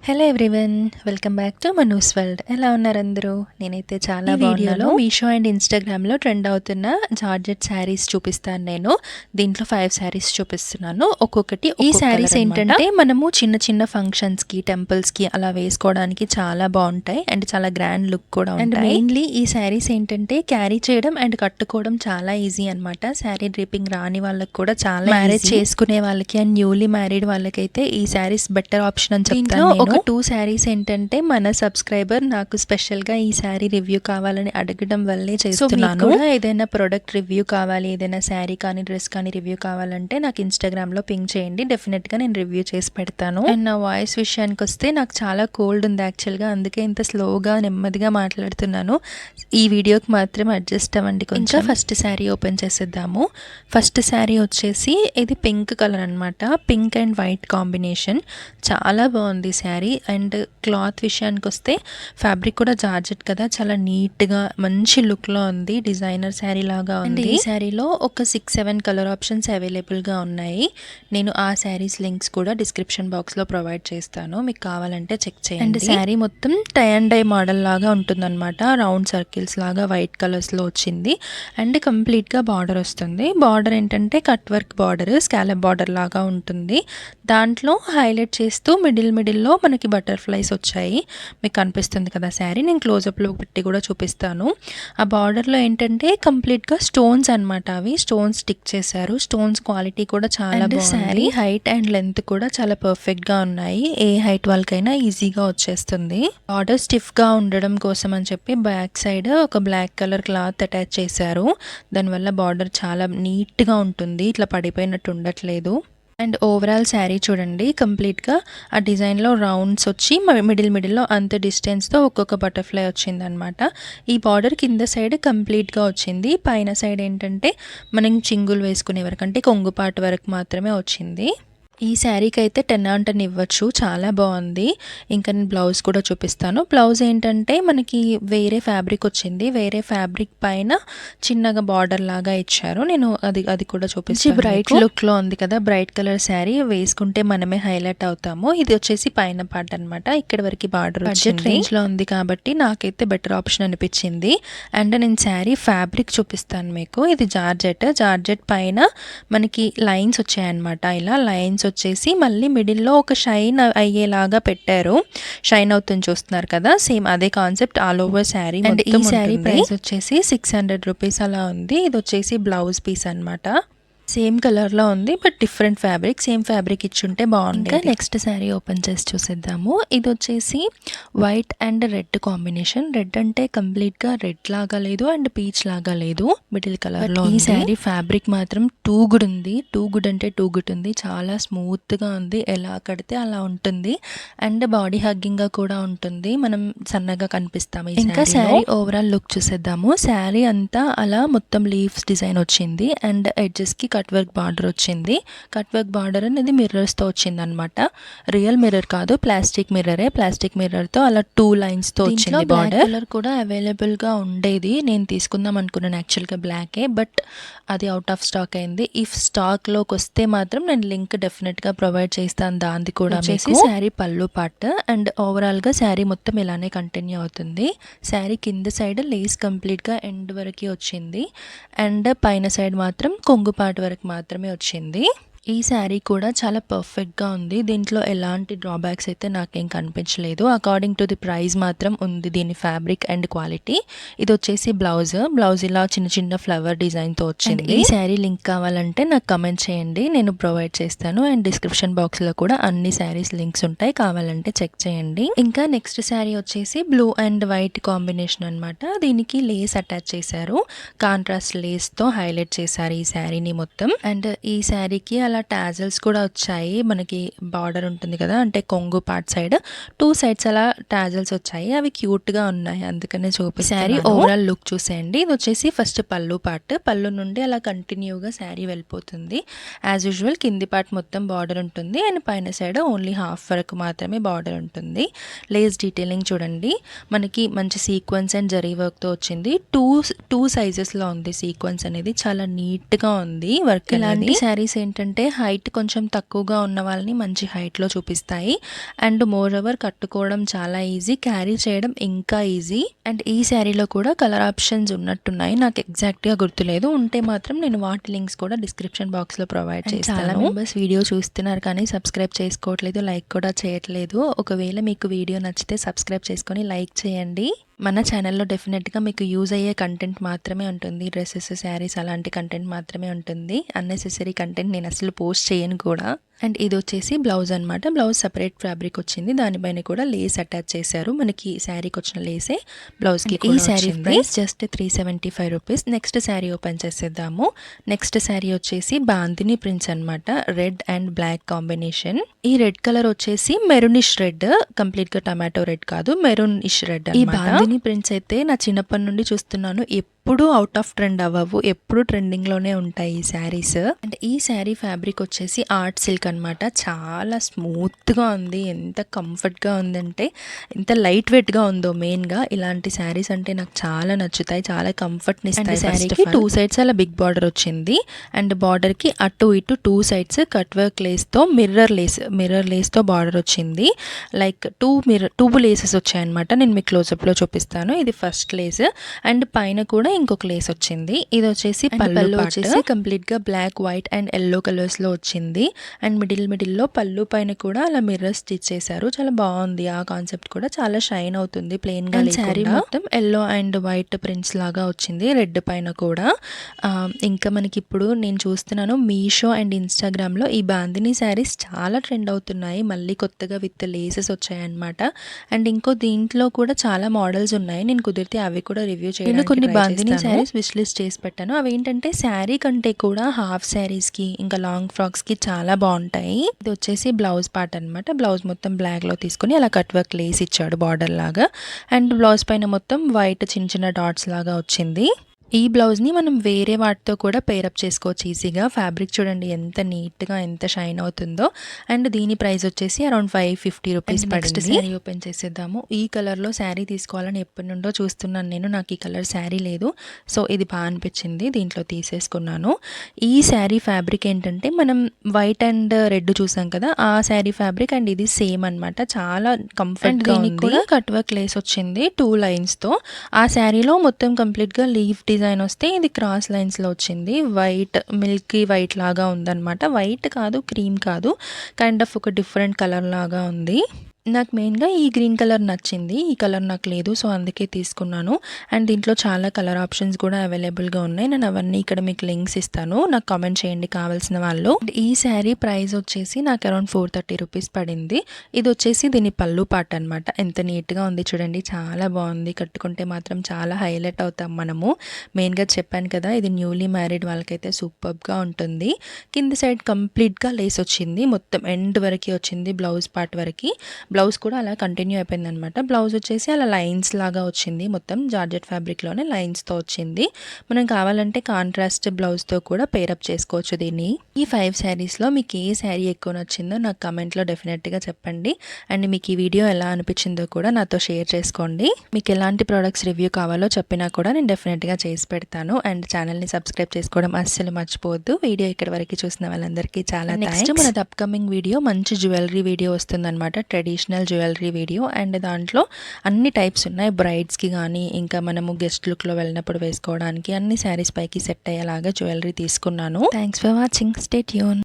Hello everyone, welcome back to మనూస్ world. ఎలా ఉన్నారు అందరూ? నేనైతే చాలా బాగున్నాను. మీషో అండ్ ఇన్స్టాగ్రామ్లో ట్రెండ్ అవుతున్న జార్జెట్ శారీస్ చూపిస్తాను. నేను దీంట్లో 5 శారీస్ చూపిస్తున్నాను, ఒక్కొక్కటి. ఈ శారీస్ ఏంటంటే మనము చిన్న చిన్న ఫంక్షన్స్కి, టెంపుల్స్కి అలా వేసుకోవడానికి చాలా బాగుంటాయి అండ్ చాలా గ్రాండ్ లుక్ కూడా ఉంటాయి. మెయిన్లీ ఈ శారీస్ ఏంటంటే క్యారీ చేయడం అండ్ కట్టుకోవడం చాలా ఈజీ అనమాట. శారీ డ్రిప్పింగ్ రాని వాళ్ళకి కూడా చాలా, మ్యారేజ్ చేసుకునే వాళ్ళకి అండ్ న్యూలీ మ్యారీడ్ వాళ్ళకైతే ఈ శారీస్ బెటర్ ఆప్షన్ అని చెప్తాను. ఒక 2 శారీస్ ఏంటంటే మన సబ్స్క్రైబర్ నాకు స్పెషల్గా ఈ శారీ రివ్యూ కావాలని అడగడం వల్లే చేస్తున్నాను. ఏదైనా ప్రొడక్ట్ రివ్యూ కావాలి, ఏదైనా శారీ కానీ డ్రెస్ కానీ రివ్యూ కావాలంటే నాకు ఇన్స్టాగ్రామ్లో పింక్ చేయండి, డెఫినెట్గా నేను రివ్యూ చేసి పెడతాను. అండ్ నా వాయిస్ విషయానికి వస్తే నాకు చాలా కోల్డ్ ఉంది యాక్చువల్గా, అందుకే ఇంత స్లోగా నెమ్మదిగా మాట్లాడుతున్నాను. ఈ వీడియోకి మాత్రం అడ్జస్ట్ అవ్వండి కొంచెం. ఫస్ట్ శారీ ఓపెన్ చేసేద్దాము. ఫస్ట్ శారీ వచ్చేసి ఇది పింక్ కలర్ అనమాట, పింక్ అండ్ వైట్ కాంబినేషన్. చాలా బాగుంది శారీ. అండ్ క్లాత్ విషయానికి వస్తే ఫ్యాబ్రిక్ కూడా జార్జెట్ కదా, చాలా నీట్గా మంచి లుక్లో ఉంది, డిజైనర్ శారీ లాగా ఉంది. ఈ శారీలో ఒక 6-7 కలర్ ఆప్షన్స్ అవైలబుల్గా ఉన్నాయి. నేను ఆ శారీస్ లింక్స్ కూడా డిస్క్రిప్షన్ బాక్స్లో ప్రొవైడ్ చేస్తాను, మీకు కావాలంటే చెక్ చేయండి. అండ్ శారీ మొత్తం టై అండ్ డై మోడల్ లాగా ఉంటుందన్నమాట, రౌండ్ సర్కిల్స్ లాగా వైట్ కలర్స్లో వచ్చింది. అండ్ కంప్లీట్గా బార్డర్ వస్తుంది. బార్డర్ ఏంటంటే cut work border, scallop border లాగా ఉంటుంది. దాంట్లో హైలైట్ చేస్తూ మిడిల్లో మనకి బటర్ఫ్లైస్ వచ్చాయి, మీకు కనిపిస్తుంది కదా శారీ. నేను క్లోజప్లో పెట్టి కూడా చూపిస్తాను. ఆ బార్డర్లో ఏంటంటే కంప్లీట్గా స్టోన్స్ అనమాట, అవి స్టోన్స్ స్టిక్ చేశారు. స్టోన్స్ క్వాలిటీ కూడా చాలా బాగుంది. శారీ హైట్ అండ్ లెంత్ కూడా చాలా పర్ఫెక్ట్గా ఉన్నాయి, ఏ హైట్ వాళ్ళకైనా ఈజీగా వచ్చేస్తుంది. బార్డర్ స్టిఫ్గా ఉండడం కోసం అని చెప్పి బ్యాక్ సైడ్ ఒక బ్లాక్ కలర్ క్లాత్ అటాచ్ చేశారు. దానివల్ల బార్డర్ చాలా నీట్గా ఉంటుంది, ఇట్లా పడిపోయినట్టు ఉండట్లేదు. అండ్ ఓవరాల్ శారీ చూడండి, కంప్లీట్గా ఆ డిజైన్లో రౌండ్స్ వచ్చి మిడిల్లో అంత డిస్టెన్స్తో ఒక్కొక్క బటర్ఫ్లై వచ్చిందనమాట. ఈ బార్డర్ కింద సైడ్ కంప్లీట్గా వచ్చింది, పైన సైడ్ ఏంటంటే మనం చింగులు వేసుకునే వరకు అంటే కొంగుపాటు వరకు మాత్రమే వచ్చింది. ఈ శారీకి అయితే 10/10 ఇవ్వచ్చు, చాలా బాగుంది. ఇంకా నేను బ్లౌజ్ కూడా చూపిస్తాను. బ్లౌజ్ ఏంటంటే మనకి వేరే ఫ్యాబ్రిక్ వచ్చింది, వేరే ఫ్యాబ్రిక్ పైన చిన్నగా బార్డర్ లాగా ఇచ్చారు. నేను అది కూడా చూపిస్తాను. బ్రైట్ లుక్లో ఉంది కదా, బ్రైట్ కలర్ శారీ వేసుకుంటే మనమే హైలైట్ అవుతాము. ఇది వచ్చేసి పైన పార్ట్ అనమాట, ఇక్కడ వరకు బార్డర్ బడ్జెట్ రేంజ్లో ఉంది కాబట్టి నాకైతే బెటర్ ఆప్షన్ అనిపించింది. అండ్ నేను శారీ ఫ్యాబ్రిక్ చూపిస్తాను మీకు. ఇది జార్జెట్ పైన మనకి లైన్స్ వచ్చాయన్నమాట. ఇలా లైన్స్ వచ్చేసి మళ్ళీ మిడిల్లో ఒక షైన్ అయ్యేలాగా పెట్టారు, షైన్ అవుతుంది చూస్తున్నారు కదా, సేమ్ అదే concept all over sari. And ఈ శారీ ప్రైస్ వచ్చేసి 600 రూపీస్ అలా ఉంది. ఇది వచ్చేసి బ్లౌజ్ పీస్ అనమాట, సేమ్ కలర్లో ఉంది but different fabric, same fabric ఇచ్చుంటే బాగుంది. ఇంకా నెక్స్ట్ శారీ ఓపెన్ చేసి చూసేద్దాము. ఇది వచ్చేసి white and red combination. Red అంటే కంప్లీట్గా రెడ్ లాగా లేదు అండ్ పీచ్ లాగా లేదు, మిడిల్ కలర్లో. ఈ శారీ ఫ్యాబ్రిక్ మాత్రం టూ గుడ్ ఉంది, టూ గుడ్ ఉంది, చాలా స్మూత్గా ఉంది, ఎలా కడితే అలా ఉంటుంది. అండ్ బాడీ హగ్గింగ్గా కూడా ఉంటుంది, మనం సన్నగా కనిపిస్తాము. ఇంకా శారీ ఓవరాల్ లుక్ చూసేద్దాము. శారీ అంతా అలా మొత్తం లీవ్స్ డిజైన్ వచ్చింది అండ్ ఎడ్జెస్కి కట్ వర్క్ బార్డర్ వచ్చింది. కట్ వర్క్ బార్డర్ అనేది మిర్రర్స్తో వచ్చింది అనమాట, రియల్ మిర్రర్ కాదు, ప్లాస్టిక్ మిర్రరే. ప్లాస్టిక్ మిర్రర్తో అలా 2 లైన్స్తో వచ్చింది. బార్డర్ కలర్ కూడా అవైలబుల్గా ఉండేది, నేను తీసుకుందాం అనుకున్నాను యాక్చువల్గా బ్లాకే, బట్ అది అవుట్ ఆఫ్ స్టాక్ అయింది. ఇఫ్ స్టాక్లోకి వస్తే మాత్రం నేను లింక్ డెఫినెట్గా ప్రొవైడ్ చేస్తాను, దాన్ని కూడా. వచ్చేసి శారీ పళ్ళు పార్ట్ అండ్ ఓవరాల్గా శారీ మొత్తం ఇలానే కంటిన్యూ అవుతుంది. శారీ కింద సైడ్ లేస్ కంప్లీట్గా ఎండ్ వరకు వచ్చింది అండ్ పైన సైడ్ మాత్రం కొంగు పార్ట్ వరకు మాత్రమే వచ్చింది. ఈ శారీ కూడా చాలా పర్ఫెక్ట్గా ఉంది, దీంట్లో ఎలాంటి డ్రాబ్యాక్స్ అయితే నాకేం కనిపించలేదు. అకార్డింగ్ టు ది ప్రైస్ మాత్రం ఉంది దీని ఫ్యాబ్రిక్ అండ్ క్వాలిటీ. ఇది వచ్చేసి బ్లౌజ్ ఇలా చిన్న ఫ్లవర్ డిజైన్తో వచ్చింది. ఈ శారీ లింక్ కావాలంటే నాకు కమెంట్ చేయండి, నేను ప్రొవైడ్ చేస్తాను. అండ్ డిస్క్రిప్షన్ బాక్స్లో కూడా అన్ని శారీస్ లింక్స్ ఉంటాయి, కావాలంటే చెక్ చేయండి. ఇంకా నెక్స్ట్ శారీ వచ్చేసి బ్లూ అండ్ వైట్ కాంబినేషన్ అనమాట. దీనికి లేస్ అటాచ్ చేశారు, కాంట్రాస్ట్ లేస్తో హైలైట్ చేశారు ఈ శారీని మొత్తం. అండ్ ఈ శారీకి అలా టాజల్స్ కూడా వచ్చాయి, మనకి బార్డర్ ఉంటుంది కదా, అంటే కొంగు పార్ట్ సైడ్ 2 సైడ్స్ అలా టాజల్స్ వచ్చాయి, అవి క్యూట్గా ఉన్నాయి, అందుకనే చూపి. శారీ ఓవరాల్ లుక్ చూసేయండి. ఇది వచ్చేసి ఫస్ట్ పళ్ళు పార్ట్, పళ్ళు నుండి అలా కంటిన్యూగా శారీ వెళ్ళిపోతుంది. యాజ్ యూజువల్ కింది పార్ట్ మొత్తం బార్డర్ ఉంటుంది అండ్ పైన సైడ్ ఓన్లీ హాఫ్ వరకు మాత్రమే బార్డర్ ఉంటుంది. లేస్ డీటెయిలింగ్ చూడండి, మనకి మంచి సీక్వెన్స్ అండ్ జరీ వర్క్తో వచ్చింది. టూ సైజెస్లో ఉంది సీక్వెన్స్ అనేది, చాలా నీట్గా ఉంది వర్క్. ఇలాంటి శారీస్ ఏంటంటే ఏంటంటే హైట్ కొంచెం తక్కువగా ఉన్న వాళ్ళని మంచి హైట్లో చూపిస్తాయి. అండ్ మోర్ ఓవర్ కట్టుకోవడం చాలా ఈజీ, క్యారీ చేయడం ఇంకా ఈజీ. అండ్ ఈ శారీలో కూడా కలర్ ఆప్షన్స్ ఉన్నట్టున్నాయి, నాకు ఎగ్జాక్ట్గా గుర్తులేదు. ఉంటే మాత్రం నేను వాటి లింక్స్ కూడా డిస్క్రిప్షన్ బాక్స్లో ప్రొవైడ్ చేస్తాను. చాలా మెంబర్స్ వీడియో చూస్తున్నారు కానీ సబ్స్క్రైబ్ చేసుకోవట్లేదు, లైక్ కూడా చేయట్లేదు. ఒకవేళ మీకు వీడియో నచ్చితే సబ్స్క్రైబ్ చేసుకొని లైక్ చేయండి. మన ఛానల్లో డెఫినెట్గా మీకు యూజ్ అయ్యే కంటెంట్ మాత్రమే ఉంటుంది, డ్రెస్సెస్, శారీస్ అలాంటి కంటెంట్ మాత్రమే ఉంటుంది. అన్నెసెసరీ కంటెంట్ నేను అసలు పోస్ట్ చేయను కూడా. అండ్ ఇది వచ్చేసి బ్లౌజ్ అనమాట. బ్లౌజ్ సపరేట్ ఫ్యాబ్రిక్ వచ్చింది, దానిపైన కూడా లేస్ అటాచ్ చేశారు. మనకి శారీకి వచ్చిన లేసే బ్లౌజ్కి. ఈ sari price just 375 rupees. Next sari open చేసేద్దాము. నెక్స్ట్ శారీ వచ్చేసి బాందిని ప్రింట్స్ అనమాట, రెడ్ అండ్ బ్లాక్ కాంబినేషన్. ఈ రెడ్ కలర్ వచ్చేసి మెరూనిష్ రెడ్, కంప్లీట్ గా టమాటో రెడ్ కాదు, మెరూనిష్ రెడ్. ఈ బాందిని ప్రింట్స్ అయితే నా చిన్నప్పటి నుండి చూస్తున్నాను, ఎప్పుడు అవుట్ ఆఫ్ ట్రెండ్ అవ్వవు, ఎప్పుడు ట్రెండింగ్లోనే ఉంటాయి ఈ శారీస్. అండ్ ఈ శారీ ఫ్యాబ్రిక్ వచ్చేసి ఆర్ట్ సిల్క్ అనమాట, చాలా స్మూత్గా ఉంది, ఎంత కంఫర్ట్గా ఉందంటే, ఎంత లైట్ వెయిట్గా ఉందో. మెయిన్గా ఇలాంటి శారీస్ అంటే నాకు చాలా నచ్చుతాయి, చాలా కంఫర్ట్ని ఇస్తాయి. శారీకి 2 సైడ్స్ అలా బిగ్ బార్డర్ వచ్చింది. అండ్ బార్డర్కి అటు ఇటు 2 సైడ్స్ కట్ వర్క్ లేస్తో మిర్రర్ లేస్తో బార్డర్ వచ్చింది. లైక్ 2 లేసెస్ వచ్చాయన్నమాట. నేను మీకు క్లోజప్లో చూపిస్తాను. ఇది ఫస్ట్ లేస్ అండ్ పైన కూడా ఇంకొక లేస్ వచ్చింది. ఇది వచ్చేసి పళ్ళు వచ్చేసి కంప్లీట్ గా black, white and yellow colours లో వచ్చింది. అండ్ మిడిల్ లో పళ్ళు పైన కూడా అలా మిర్రర్ స్టిచ్ చేశారు, చాలా బాగుంది. ఆ కాన్సెప్ట్ కూడా చాలా షైన్ అవుతుంది, ప్లెయిన్ గా. శారీ మొత్తం ఎల్లో అండ్ వైట్ ప్రింట్స్ లాగా వచ్చింది, రెడ్ పైన కూడా. ఇంకా మనకి ఇప్పుడు నేను చూస్తున్నాను మీషో అండ్ ఇన్స్టాగ్రామ్ లో ఈ బాందిని శారీస్ చాలా ట్రెండ్ అవుతున్నాయి, మళ్ళీ కొత్తగా విత్ లేసెస్ వచ్చాయన్నమాట. అండ్ ఇంకో దీంట్లో కూడా చాలా మోడల్స్ ఉన్నాయి, నేను కుదిరితే అవి కూడా రివ్యూ చేయడానికి కొన్ని బాందిని శారీస్ విష్ లిస్ట్ చేసి పెట్టాను. అవి ఏంటంటే శారీ కంటే కూడా హాఫ్ శారీస్కి ఇంకా లాంగ్ ఫ్రాక్స్కి చాలా బాగుంటాయి. ఇది వచ్చేసి బ్లౌజ్ పార్ట్ అనమాట. బ్లౌజ్ మొత్తం బ్లాక్లో తీసుకొని అలా కట్ వర్క్ లేస్ ఇచ్చాడు బార్డర్ లాగా. అండ్ బ్లౌజ్ పైన మొత్తం వైట్ చిన్న చిన్న డాట్స్ లాగా వచ్చింది. ఈ బ్లౌజ్ని మనం వేరే వాటితో కూడా పేరప్ చేసుకోవచ్చు ఈజీగా. ఫ్యాబ్రిక్ చూడండి ఎంత నీట్గా, ఎంత షైన్ అవుతుందో. అండ్ దీని ప్రైస్ వచ్చేసి అరౌండ్ 550 రూపీస్ పడింది. శారీ ఓపెన్ చేసేద్దాము. ఈ కలర్లో శారీ తీసుకోవాలని ఎప్పటి నుండో చూస్తున్నాను నేను, నాకు ఈ కలర్ శారీ లేదు, సో ఇది బాగా అనిపించింది, దీంట్లో తీసేసుకున్నాను. ఈ శారీ ఫ్యాబ్రిక్ ఏంటంటే మనం వైట్ అండ్ రెడ్ చూసాం కదా, ఆ శారీ ఫ్యాబ్రిక్ అండ్ ఇది సేమ్ అనమాట, చాలా కంఫర్ట్గా ఉంది. కూడా కట్ వర్క్ లేస్ వచ్చింది 2 లైన్స్తో. ఆ శారీలో మొత్తం కంప్లీట్గా లీఫ్ డిజైన్ వస్తే ఇది క్రాస్ లైన్స్లో వచ్చింది. వైట్, మిల్కీ వైట్ లాగా ఉందన్నమాట. వైట్ కాదు, క్రీమ్ కాదు, కైండ్ ఆఫ్ ఒక డిఫరెంట్ కలర్ లాగా ఉంది. నాకు మెయిన్గా ఈ గ్రీన్ కలర్ నచ్చింది, ఈ కలర్ నాకు లేదు, సో అందుకే తీసుకున్నాను. అండ్ దీంట్లో చాలా కలర్ ఆప్షన్స్ కూడా అవైలబుల్గా ఉన్నాయి, నేను అవన్నీ ఇక్కడ మీకు లింక్స్ ఇస్తాను, నాకు కామెంట్ చేయండి కావాల్సిన వాళ్ళు. ఈ శారీ ప్రైస్ వచ్చేసి నాకు అరౌండ్ 430 రూపీస్ పడింది. ఇది వచ్చేసి దీని పళ్ళు పార్ట్ అనమాట, ఎంత నీట్గా ఉంది చూడండి, చాలా బాగుంది. కట్టుకుంటే మాత్రం చాలా హైలైట్ అవుతాం మనము. మెయిన్గా చెప్పాను కదా, ఇది న్యూలీ మ్యారీడ్ వాళ్ళకైతే సూపర్గా ఉంటుంది. కింద సైడ్ కంప్లీట్గా లేస్ వచ్చింది, మొత్తం ఎండ్ వరకు వచ్చింది, బ్లౌజ్ పార్ట్ వరకు. బ్లౌజ్ కూడా అలా కంటిన్యూ అయిపోయింది అనమాట. బ్లౌజ్ వచ్చేసి అలా లైన్స్ లాగా వచ్చింది, మొత్తం జార్జెట్ ఫ్యాబ్రిక్లోనే లైన్స్తో వచ్చింది. మనం కావాలంటే కాంట్రాస్ట్ బ్లౌజ్తో కూడా పేరప్ చేసుకోవచ్చు దీన్ని. ఈ 5 శారీస్లో మీకు ఏ శారీ ఎక్కువ నచ్చిందో నాకు కమెంట్లో డెఫినెట్గా చెప్పండి. అండ్ మీకు ఈ వీడియో ఎలా అనిపించిందో కూడా నాతో షేర్ చేసుకోండి. మీకు ఎలాంటి ప్రోడక్ట్స్ రివ్యూ కావాలో చెప్పినా కూడా నేను డెఫినెట్గా చేసి పెడతాను. అండ్ ఛానల్ని సబ్స్క్రైబ్ చేసుకోవడం అస్సలు మర్చిపోవద్దు. వీడియో ఇక్కడ వరకు చూసిన వాళ్ళందరికీ చాలా థాంక్స్. మనది అప్కమింగ్ వీడియో మంచి జ్యువెలరీ వీడియో వస్తుందన్నమాట, ట్రెడిషనల్ జ్యువెలరీ వీడియో. అండ్ దాంట్లో అన్ని టైప్స్ ఉన్నాయి, బ్రైడ్స్కి కానీ ఇంకా మనము గెస్ట్ లుక్లో వెళ్ళినప్పుడు వేసుకోవడానికి అన్ని శారీస్ పైకి సెట్ అయ్యేలాగా జ్యువెలరీ తీసుకున్నాను. Thanks for watching, stay tune.